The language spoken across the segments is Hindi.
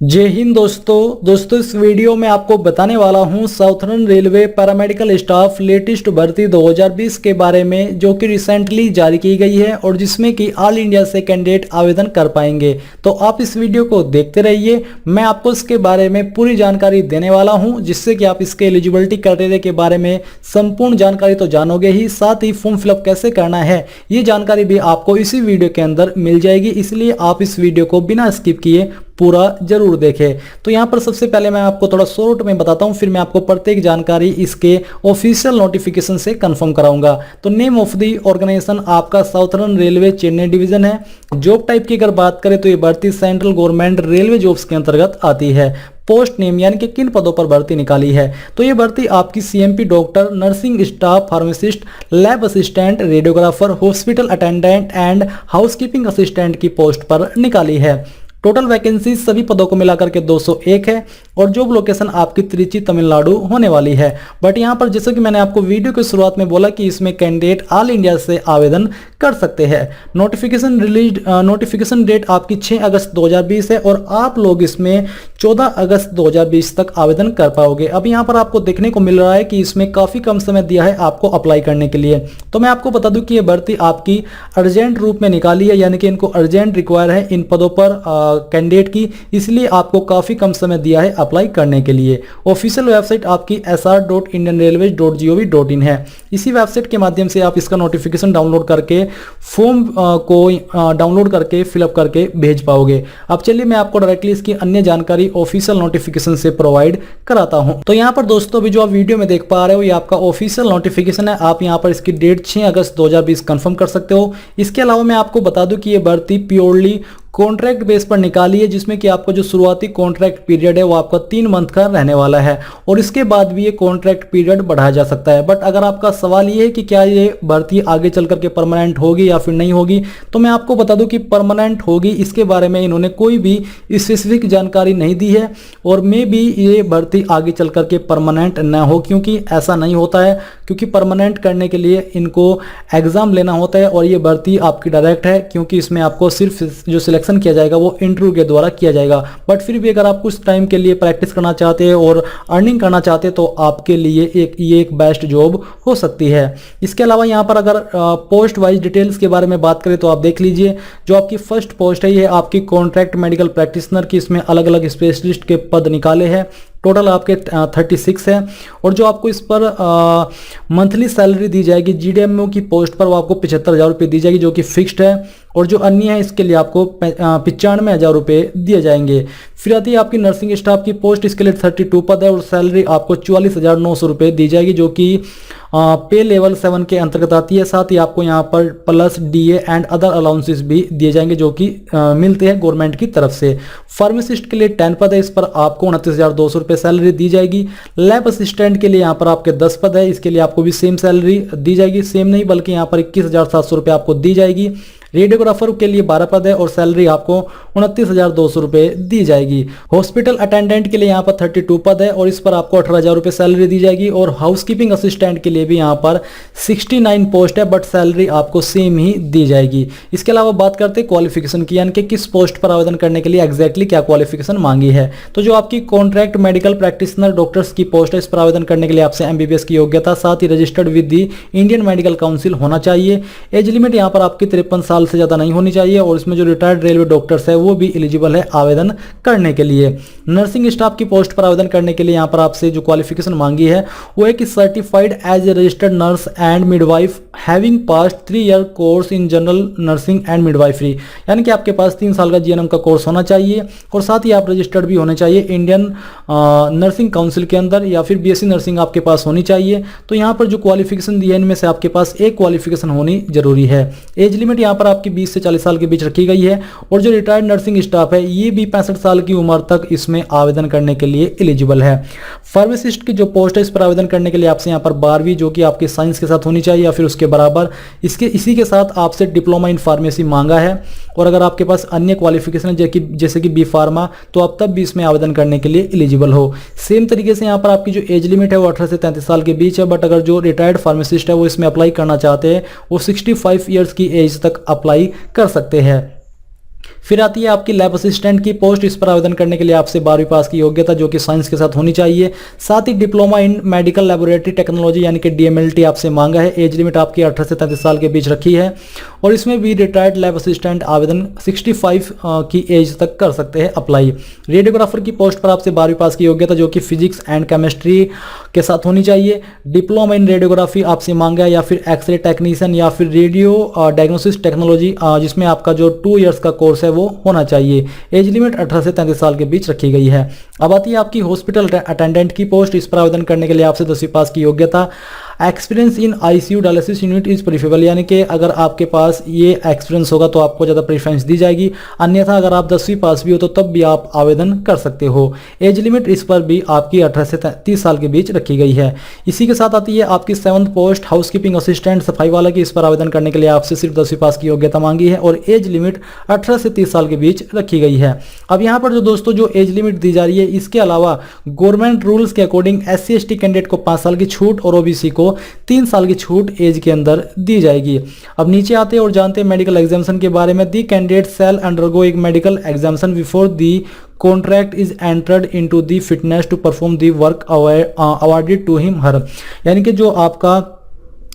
जय हिंद दोस्तों इस वीडियो में आपको बताने वाला हूं southern railway paramedical staff latest भर्ती 2020 के बारे में, जो कि रिसेंटली जारी की गई है और जिसमें कि ऑल इंडिया से कैंडिडेट आवेदन कर पाएंगे। तो आप इस वीडियो को देखते रहिए, मैं आपको इसके बारे में पूरी जानकारी देने वाला हूं, जिससे कि आप इसके एलिजिबिलिटी क्राइटेरिया के बारे में संपूर्ण जानकारी तो जानोगे ही, साथ ही फॉर्म फिलअप कैसे करना है ये जानकारी भी आपको इसी वीडियो के अंदर मिल जाएगी। इसलिए आप इस वीडियो को बिना स्किप किए पूरा जरूर देखें। तो यहाँ पर सबसे पहले मैं आपको थोड़ा शॉर्ट में बताता हूँ, फिर मैं आपको प्रत्येक जानकारी इसके ऑफिशियल नोटिफिकेशन से कंफर्म कराऊंगा। तो नेम ऑफ द ऑर्गेनाइजेशन आपका साउथर्न रेलवे चेन्नई डिवीजन है। जॉब टाइप की अगर बात करें तो ये भर्ती सेंट्रल गवर्नमेंट रेलवे जॉब्स के अंतर्गत आती है। पोस्ट नेम यानी कि किन पदों पर भर्ती निकाली है, तो ये भर्ती आपकी CMP doctor, nursing staff, pharmacist, lab assistant, radiographer, hospital attendant and housekeeping assistant की पोस्ट पर निकाली है। टोटल वैकेंसी सभी पदों को मिलाकर के 201 है और जॉब लोकेशन आपकी त्रिची तमिलनाडु होने वाली है। बट यहाँ पर जैसे कि मैंने आपको वीडियो की शुरुआत में बोला कि इसमें कैंडिडेट ऑल इंडिया से आवेदन कर सकते हैं। नोटिफिकेशन डेट आपकी 6 अगस्त 2020 है और आप लोग इसमें 14 अगस्त 2020 तक आवेदन कर पाओगे। अब यहाँ पर आपको देखने को मिल रहा है कि इसमें काफी कम समय दिया है आपको अप्लाई करने के लिए। तो मैं आपको बता दूं कि ये भर्ती आपकी अर्जेंट रूप में निकाली है, यानी कि इनको अर्जेंट रिक्वायर है इन पदों पर कैंडिडेट की, इसलिए आपको काफी कम समय दिया है अप्लाई करने के लिए। ऑफिशियल वेबसाइट आपकी sr.indianrailways.gov.in है। इसी वेबसाइट के माध्यम से आप इसका नोटिफिकेशन डाउनलोड करके फॉर्म को डाउनलोड करके फिलअप करके भेज पाओगे। अब चलिए मैं आपको डायरेक्टली इसकी अन्य जानकारी ऑफिशियल नोटिफिकेशन से प्रोवाइड कराता हूं। तो यहाँ पर दोस्तों अभी जो आप वीडियो में देख पा रहे हो ये आपका ऑफिशियल नोटिफिकेशन है। आप यहाँ पर इसकी डेट 6 अगस्त 2020 कंफर्म कर सकते हो। इसके अलावा मैं आपको बता दूं कि ये भर्ती प्योरली कॉन्ट्रैक्ट बेस पर निकाली है, जिसमें कि आपका जो शुरुआती कॉन्ट्रैक्ट पीरियड है वो आपका 3 मंथ का रहने वाला है और इसके बाद भी ये कॉन्ट्रैक्ट पीरियड बढ़ाया जा सकता है। बट अगर आपका सवाल ये है कि क्या ये भर्ती आगे चल करके परमानेंट होगी या फिर नहीं होगी, तो मैं आपको बता दूं कि परमानेंट होगी। इसके बारे में इन्होंने कोई भी स्पेसिफिक जानकारी नहीं दी है और मे भी ये भर्ती आगे चल करके परमानेंट न हो, क्योंकि ऐसा नहीं होता है, क्योंकि परमानेंट करने के लिए इनको एग्जाम लेना होता है और ये भर्ती आपकी डायरेक्ट है, क्योंकि इसमें आपको सिर्फ जो सिलेक्शन किया जाएगा वो इंटरव्यू के द्वारा किया जाएगा। बट फिर भी अगर आप कुछ टाइम के लिए प्रैक्टिस करना चाहते हैं और अर्निंग करना चाहते हैं तो आपके लिए ये एक बेस्ट जॉब हो सकती है। इसके अलावा यहाँ पर अगर पोस्ट वाइज डिटेल्स के बारे में बात करें तो आप देख लीजिए, जो आपकी फर्स्ट पोस्ट है ये आपकी कॉन्ट्रैक्ट मेडिकल प्रैक्टिशनर की, इसमें अलग अलग स्पेशलिस्ट के पद निकाले हैं। टोटल आपके 36 है और जो आपको इस पर मंथली सैलरी दी जाएगी जीडीएमओ की पोस्ट पर वो आपको 75,000 रुपये दी जाएगी, जो कि फिक्स्ड है। और जो अन्य है इसके लिए आपको 95,000 रुपये दिए जाएंगे। फिर आती है आपकी नर्सिंग स्टाफ की पोस्ट, इसके लिए 32 पद है और सैलरी आपको 44,900 रुपये दी जाएगी, जो कि पे लेवल 7 के अंतर्गत आती है। साथ ही आपको यहाँ पर plus DA and other allowances भी दिए जाएंगे, जो कि मिलते हैं गवर्नमेंट की तरफ से। फार्मासिस्ट के लिए 10 पद है, इस पर आपको 29,200 रुपये सैलरी दी जाएगी। लैब असिस्टेंट के लिए यहाँ पर आपके 10 पद है, इसके लिए आपको भी सेम सैलरी दी जाएगी, सेम नहीं बल्कि यहाँ पर 21,700 रुपये आपको दी जाएगी। रेडियोग्राफर के लिए 12 पद है और सैलरी आपको 29,200 रुपये दी जाएगी। हॉस्पिटल अटेंडेंट के लिए यहाँ पर 32 पद है और इस पर आपको 18,000 रुपये सैलरी दी जाएगी। और हाउसकीपिंग असिस्टेंट के लिए भी यहाँ पर 69 पोस्ट है, बट सैलरी आपको सेम ही दी जाएगी। इसके अलावा बात करते हैं क्वालिफिकेशन की, यानी कि किस पोस्ट पर आवेदन करने के लिए एग्जैक्टली क्या क्वालिफिकेशन मांगी है। तो जो आपकी कॉन्ट्रैक्ट मेडिकल प्रैक्टिशनर डॉक्टर्स की पोस्ट है, इस पर आवेदन करने के लिए आपसे MBBS की योग्यता, साथ ही registered with the Indian Medical Council होना चाहिए। एज लिमिट यहाँ पर आपकी 53 साल से ज्यादा नहीं होनी चाहिए और इसमें जो रिटायर्ड रेलवे डॉक्टर्स है वो भी एलिजिबल है आवेदन करने के लिए। नर्सिंग स्टाफ की पोस्ट पर आवेदन करने के लिए यहाँ पर आपसे जो क्वालिफिकेशन मांगी है वो है कि certified as a registered nurse and midwife having passed 3 year course in general nursing and midwifery, यानी कि आपके पास 3 साल का जीएनएम का कोर्स होना चाहिए और साथ ही आप रजिस्टर्ड भी होने चाहिए इंडियन नर्सिंग काउंसिल के अंदर, या फिर BSc नर्सिंग आपके पास होनी चाहिए। तो यहाँ पर जो क्वालिफिकेशन दी है इनमें से आपके पास एक क्वालिफिकेशन होनी जरूरी है। एज लिमिट यहाँ पर आपकी 20 से 40 साल के बीच रखी गई है और जो रिटायर्ड नर्सिंग स्टाफ है ये भी 65 साल की उम्र तक इसमें आवेदन करने के लिए एलिजिबल है। फार्मासिस्ट की जो पोस्ट है इस पर आवेदन करने के लिए आपसे यहाँ पर 12वीं जो कि आपके साइंस के साथ होनी चाहिए या फिर उसके बराबर, इसी के साथ आपसे डिप्लोमा इन फार्मेसी मांगा है। और अगर आपके पास अन्य क्वालिफिकेशन है जैसे कि बी फार्मा, तो आप तब भी इसमें आवेदन करने के लिए एलिजिबल हो। सेम तरीके से यहाँ पर आपकी जो एज लिमिट है वो 18 से 33 साल के बीच है, बट अगर जो रिटायर्ड फार्मासिस्ट है वो इसमें अप्लाई करना चाहते हैं वो 65 ईयर्स की एज तक अप्लाई कर सकते हैं। फिर आती है आपकी लैब असिस्टेंट की पोस्ट। इस पर आवेदन करने के लिए आपसे 12वीं पास की योग्यता जो कि साइंस के साथ होनी चाहिए। साथ ही diploma in medical laboratory technology यानी कि DMLT आपसे मांगा है। एज लिमिट आपकी 18 से 33 साल के बीच रखी है और इसमें भी रिटायर्ड लैब असिस्टेंट आवेदन 65 की एज तक कर सकते हैं अप्लाई। रेडियोग्राफर की पोस्ट पर आपसे 12वीं पास की योग्यता जो कि फिजिक्स एंड केमिस्ट्री के साथ होनी चाहिए। डिप्लोमा इन रेडियोग्राफी आपसे मांगा है या फिर एक्सरे टेक्नीशियन या फिर रेडियो डायग्नोसिस टेक्नोलॉजी जिसमें आपका जो 2 इयर्स का कोर्स है वो होना चाहिए। एज लिमिट 18 से 33 साल के बीच रखी गई है। अब आती है आपकी हॉस्पिटल अटेंडेंट की पोस्ट। इस पर आवेदन करने के लिए आपसे 10वीं पास की योग्यता। Experience in ICU dialysis unit is preferable यानी कि अगर आपके पास ये एक्सपीरियंस होगा तो आपको ज़्यादा प्रेफरेंस दी जाएगी, अन्यथा अगर आप 10वीं पास भी हो तो तब भी आप आवेदन कर सकते हो। एज लिमिट इस पर भी आपकी 18 से 30 साल के बीच रखी गई है। इसी के साथ आती है आपकी 7th पोस्ट हाउसकीपिंग असिस्टेंट सफाई वाला की। इस पर आवेदन करने के लिए आपसे सिर्फ 10वीं पास की योग्यता मांगी है और एज लिमिट 18 से 30 साल के बीच रखी गई है। अब यहाँ पर जो दोस्तों जो एज लिमिट दी जा रही है, इसके अलावा गवर्नमेंट रूल्स के अकॉर्डिंग SC/ST कैंडिडेट को 5 साल की छूट और OBC को 3 साल की छूट एज के अंदर दी जाएगी। अब नीचे आते हैं और जानते हैं मेडिकल एग्जामिनेशन के बारे में। दी कैंडिडेट शैल अंडरगो एक medical examination before the contract is entered into the fitness to perform the work awarded to him her, यानी कि जो आपका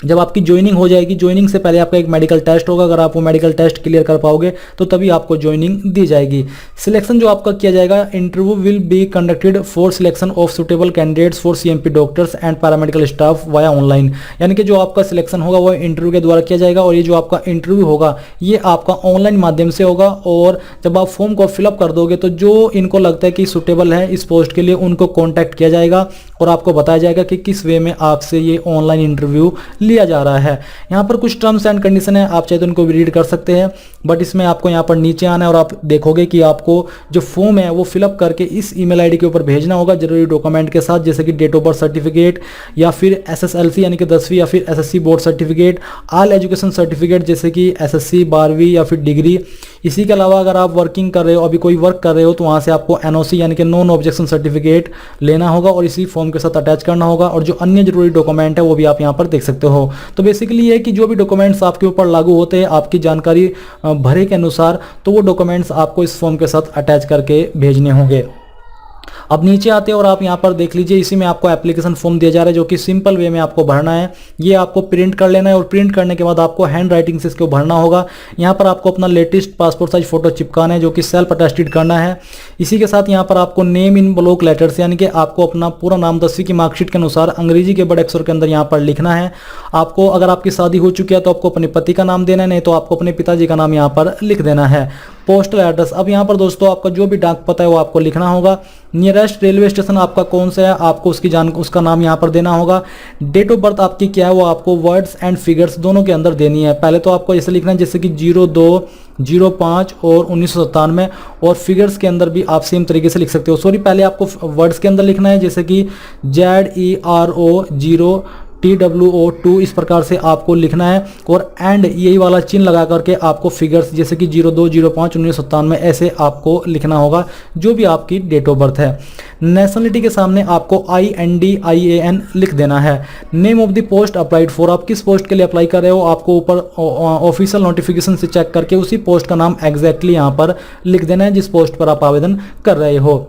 जब आपकी ज्वाइनिंग हो जाएगी, ज्वाइनिंग से पहले आपका एक मेडिकल टेस्ट होगा। अगर आप वो मेडिकल टेस्ट क्लियर कर पाओगे तो तभी आपको ज्वाइनिंग दी जाएगी। सिलेक्शन जो आपका किया जाएगा, interview will be conducted for selection of suitable candidates for CMP doctors and paramedical staff via online, यानी कि जो आपका सिलेक्शन होगा वो इंटरव्यू के द्वारा किया जाएगा और ये जो आपका इंटरव्यू होगा ये आपका ऑनलाइन माध्यम से होगा। और जब आप फॉर्म को फिलअप कर दोगे तो जो इनको लगता है कि सुटेबल है इस पोस्ट के लिए उनको कॉन्टैक्ट किया जाएगा और आपको बताया जाएगा कि किस वे में आपसे ये ऑनलाइन इंटरव्यू लिया जा रहा है। यहाँ पर कुछ टर्म्स एंड कंडीशन है, आप चाहे तो उनको भी रीड कर सकते हैं, बट इसमें आपको यहाँ पर नीचे आना है और आप देखोगे कि आपको जो फॉर्म है वो फिलअप करके इस ईमेल आईडी के ऊपर भेजना होगा जरूरी डॉक्यूमेंट के साथ, जैसे कि डेट ऑफ बर्थ सर्टिफिकेट या फिर SSLC यानी कि 10वीं या फिर SSC board certificate, all education certificate जैसे कि SSC 12वीं या फिर डिग्री। इसी के अलावा अगर आप वर्किंग कर रहे हो, अभी कोई वर्क कर रहे हो, तो वहाँ से आपको NOC यानी कि नॉन ऑब्जेक्शन सर्टिफिकेट लेना होगा और इसी फॉर्म के साथ अटैच करना होगा। और जो अन्य जरूरी डॉक्यूमेंट है वो भी आप यहाँ पर देख सकते हो। तो बेसिकली ये कि जो भी डॉक्यूमेंट्स आपके ऊपर लागू होते हैं आपकी जानकारी भरे के अनुसार, तो वो डॉक्यूमेंट्स आपको इस फॉर्म के साथ अटैच करके भेजने होंगे। अब नीचे आते हैं और आप यहाँ पर देख लीजिए, इसी में आपको एप्लीकेशन फॉर्म दिया जा रहा है जो कि सिंपल वे में आपको भरना है। ये आपको प्रिंट कर लेना है और प्रिंट करने के बाद आपको हैंड राइटिंग से इसको भरना होगा। यहाँ पर आपको अपना लेटेस्ट पासपोर्ट साइज फोटो चिपकाना है जो कि सेल्फ अटेस्टेड करना है। इसी के साथ यहाँ पर आपको नेम इन ब्लॉक लेटर्स यानी कि आपको अपना पूरा नाम 10वीं की मार्कशीट के अनुसार अंग्रेजी के बड़े अक्षर के अंदर यहाँ पर लिखना है। आपको अगर आपकी शादी हो चुकी है तो आपको अपने पति का नाम देना है, नहीं तो आपको अपने पिताजी का नाम यहाँ पर लिख देना है। पोस्टल एड्रेस, अब यहाँ पर दोस्तों आपका जो भी डाक पता है वो आपको लिखना होगा। नियरेस्ट रेलवे स्टेशन आपका कौन सा है आपको उसका नाम यहाँ पर देना होगा। डेट ऑफ बर्थ आपकी क्या है वो आपको वर्ड्स एंड फिगर्स दोनों के अंदर देनी है। पहले तो आपको ऐसे लिखना है जैसे कि 02, 05 और 1997 और फिगर्स के अंदर भी आप सेम तरीके से लिख सकते हो। सॉरी, पहले आपको वर्ड्स के अंदर लिखना है जैसे कि ZERO0 TWO2 इस प्रकार से आपको लिखना है और एंड यही वाला चिन्ह लगा करके आपको फिगर्स जैसे कि 02, 05, 1997 ऐसे आपको लिखना होगा जो भी आपकी डेट ऑफ बर्थ है। नेशनलिटी के सामने आपको INDIAN लिख देना है। Name of the post applied for, आप किस पोस्ट के लिए अप्लाई कर रहे हो आपको ऊपर ऑफिशियल नोटिफिकेशन से चेक करके उसी पोस्ट का नाम एग्जैक्टली यहाँ पर लिख देना है जिस पोस्ट पर आप आवेदन कर रहे हो।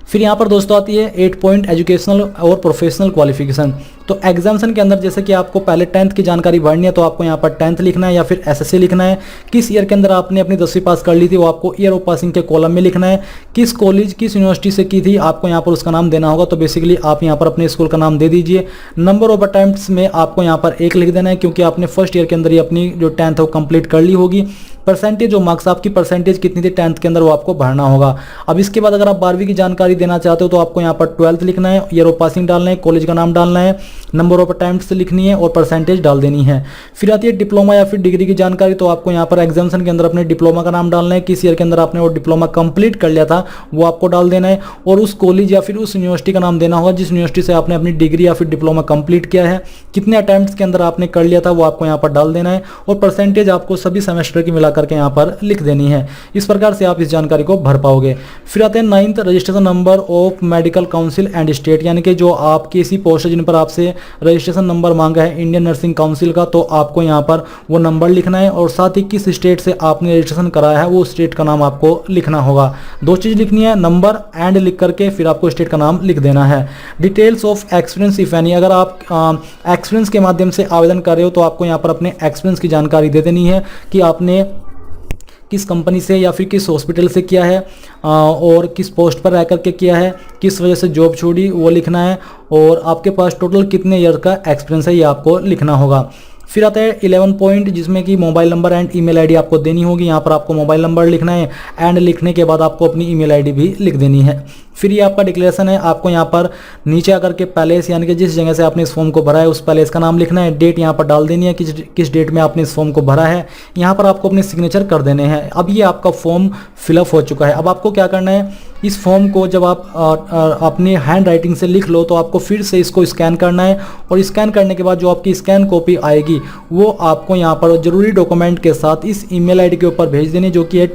फिर यहाँ पर दोस्तों आती है 8 पॉइंट एजुकेशनल और प्रोफेशनल क्वालिफिकेशन। तो एग्जामिनेशन के अंदर जैसे कि आपको पहले 10th की जानकारी भरनी है तो आपको यहाँ पर 10th लिखना है या फिर SSC लिखना है। किस ईयर के अंदर आपने अपनी 10वीं पास कर ली थी वो आपको ईयर ऑफ पासिंग के कॉलम में लिखना है। किस कॉलेज किस यूनिवर्सिटी से की थी आपको यहाँ पर उसका नाम देना होगा। तो बेसिकली आप यहाँ पर अपने स्कूल का नाम दे दीजिए। नंबर ऑफ अटेम्प्ट्स में आपको यहाँ पर 1 लिख देना है क्योंकि आपने फर्स्ट ईयर के अंदर ही अपनी जो 10th है वो कंप्लीट कर ली होगी। परसेंटेज जो मार्क्स आपकी परसेंटेज कितनी थी 10th के अंदर वो आपको भरना होगा। अब इसके बाद अगर आप 12वीं की जानकारी देना चाहते हो तो आपको यहाँ पर 12th लिखना है, ईयर ऑफ पासिंग डालना है, कॉलेज का नाम डालना है, नंबर ऑफ अटेम्प्ट्स लिखनी है और परसेंटेज डाल देनी है। फिर आती है डिप्लोमा या फिर डिग्री की जानकारी। तो आपको यहाँ पर एग्जामिनेशन के अंदर अपने डिप्लोमा का नाम डालना है, किस ईयर के अंदर आपने वो डिप्लोमा कंप्लीट कर लिया था वो आपको डाल देना है और उस कॉलेज या फिर उस यूनिवर्सिटी का नाम देना होगा जिस यूनिवर्सिटी से आपने अपनी डिग्री या फिर डिप्लोमा कंप्लीट किया है। कितने अटेम्प्ट्स के अंदर आपने कर लिया था वो आपको यहाँ पर डाल देना है और परसेंटेज आपको सभी सेमेस्टर की मिला करके यहाँ पर लिख देनी है। इस प्रकार से आप इस जानकारी को भर पाओगे। फिर आते हैं 9th registration number of medical council and state, यानी कि जो आपकी ऐसी पोस्ट है जिन पर आपसे से रजिस्ट्रेशन नंबर मांगा है इंडियन नर्सिंग काउंसिल का, तो आपको यहाँ पर वो नंबर लिखना है और साथ ही किस स्टेट से आपने रजिस्ट्रेशन कराया है वो स्टेट का नाम आपको लिखना होगा। दो चीज़ लिखनी है, नंबर एंड लिख करके फिर आपको स्टेट का नाम लिख देना है। Details of experience if any, अगर आप एक्सपीरियंस के माध्यम से आवेदन कर रहे हो तो आपको यहाँ पर अपने एक्सपीरियंस की जानकारी दे देनी है कि आपने किस कंपनी से या फिर किस हॉस्पिटल से किया है और किस पोस्ट पर रह करके किया है, किस वजह से जॉब छोड़ी वो लिखना है, और आपके पास टोटल कितने ईयर का एक्सपीरियंस है ये आपको लिखना होगा। फिर आता है 11 पॉइंट, जिसमें कि mobile number and email ID आपको देनी होगी। यहाँ पर आपको मोबाइल नंबर लिखना है एंड लिखने के बाद आपको अपनी ईमेल आईडी भी लिख देनी है। फिर ये आपका डिक्लेरेशन है, आपको यहाँ पर नीचे आकर के पैलेस यानी कि जिस जगह से आपने इस फॉर्म को भरा है उस पैलेस का नाम लिखना है, डेट यहाँ पर डाल देनी है किस डेट में आपने इस फॉर्म को भरा है, यहाँ पर आपको अपने सिग्नेचर कर देने हैं। अब ये आपका फॉर्म फिलअप हो चुका है। अब आपको क्या करना है, इस फॉर्म को जब आप अपने हैंड राइटिंग से लिख लो तो आपको फिर से इसको स्कैन करना है, और स्कैन करने के बाद जो आपकी स्कैन कॉपी आएगी वो आपको यहाँ पर जरूरी डॉक्यूमेंट के साथ इस ईमेल आईडी के ऊपर भेज देनी, जो कि है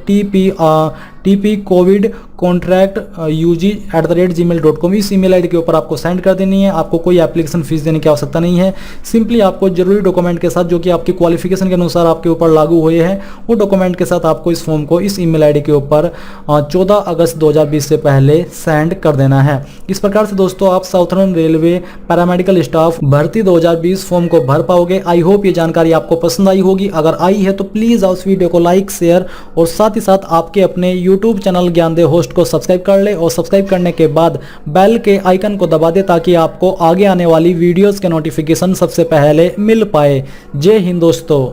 TP COVID कॉन्ट्रैक्ट UG@gmail.com। इस ईमेल आईडी के ऊपर आपको सेंड कर देनी है। आपको कोई एप्लीकेशन फीस देने की आवश्यकता नहीं है, सिंपली आपको जरूरी डॉक्यूमेंट के साथ जो कि आपकी क्वालिफिकेशन के अनुसार आपके ऊपर लागू हुए हैं वो डॉक्यूमेंट के साथ आपको इस फॉर्म को इस ईमेल आईडी के ऊपर 14 अगस्त 2020 से पहले सेंड कर देना है। इस प्रकार से दोस्तों आप साउथर्न रेलवे पैरामेडिकल स्टाफ भर्ती 2020 फॉर्म को भर पाओगे। आई होप ये जानकारी आपको पसंद आई होगी। अगर आई है तो प्लीज़ उस वीडियो को लाइक शेयर और साथ ही साथ आपके अपने यूट्यूब चैनल ज्ञानदेव होस्ट को सब्सक्राइब कर ले, और सब्सक्राइब करने के बाद बेल के आइकन को दबा दे ताकि आपको आगे आने वाली वीडियोस के नोटिफिकेशन सबसे पहले मिल पाए। जय हिंद दोस्तों।